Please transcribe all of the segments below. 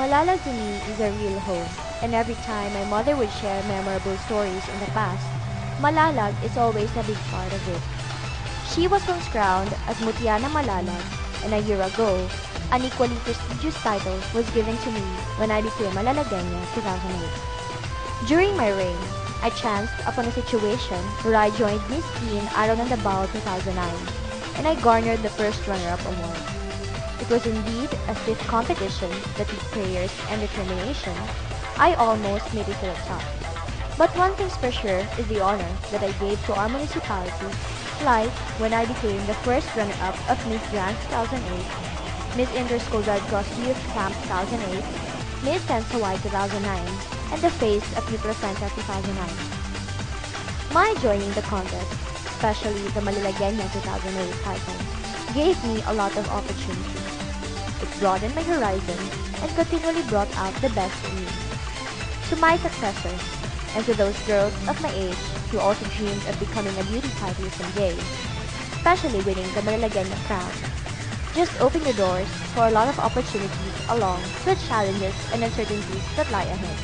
Malalag to me is a real home, and every time my mother would share memorable stories in the past, Malalag is always a big part of it. She was once crowned as Mutiana Malalag, and a year ago, an equally prestigious title was given to me when I became Malalagenya 2008. During my reign, I chanced upon a situation where I joined Miss Teen Araw ng Dabao 2009, and I garnered the first runner-up award. It was indeed a stiff competition that took prayers and determination. I almost made it to the top. But one thing's for sure is the honor that I gave to our municipality, like when I became the first runner-up of Miss Grand 2008, Miss Interschool Red Cross Youth Camp 2008, Miss Sense Hawaii 2009, and the Face of Youth Placenta 2009. My joining the contest, especially the Malalagenya 2008 title, gave me a lot of opportunities. It broadened my horizon and continually brought out the best in me. To my successors, and to those girls of my age who also dreamed of becoming a beauty pageant someday, especially winning the Malalagenya crown, just open your doors for a lot of opportunities along with challenges and uncertainties that lie ahead.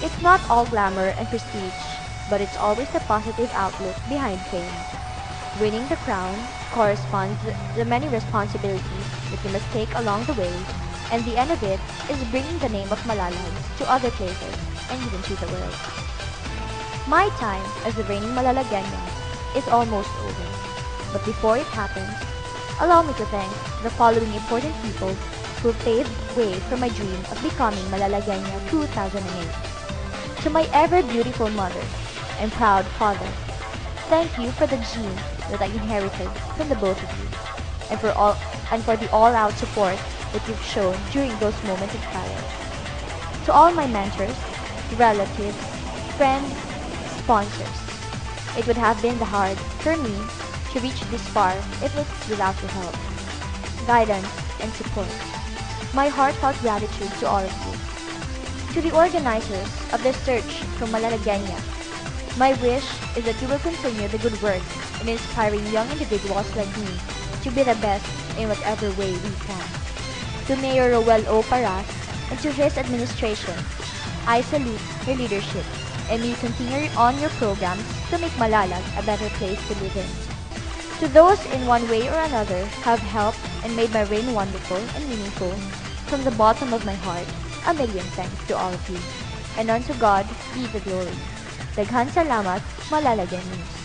It's not all glamour and prestige, but it's always the positive outlook behind fame. Winning the crown corresponds to the many responsibilities that you must take along the way, and the end of it is bringing the name of Malalag to other places and even to the world. My time as the reigning Malalagenya is almost over, but before it happens, allow me to thank the following important people who paved way for my dream of becoming Malalagenya 2008. To my ever beautiful mother and proud father, thank you for the genes that I inherited from the both of you, and for the all-out support that you've shown during those moments of trial. To all my mentors, relatives, friends, sponsors, it would have been hard for me to reach this far if it's without your help, guidance, and support. My heartfelt gratitude to all of you. To the organizers of the search for Malalagenya, my wish is that you will continue the good work in inspiring young individuals like me to be the best in whatever way we can. To Mayor Roel O. Paras and to his administration, I salute your leadership and may you continue on your programs to make Malalag a better place to live in. To those in one way or another have helped and made my reign wonderful and meaningful, from the bottom of my heart, a million thanks to all of you. And unto God be the glory. Daghan salamat, Malalagyan News.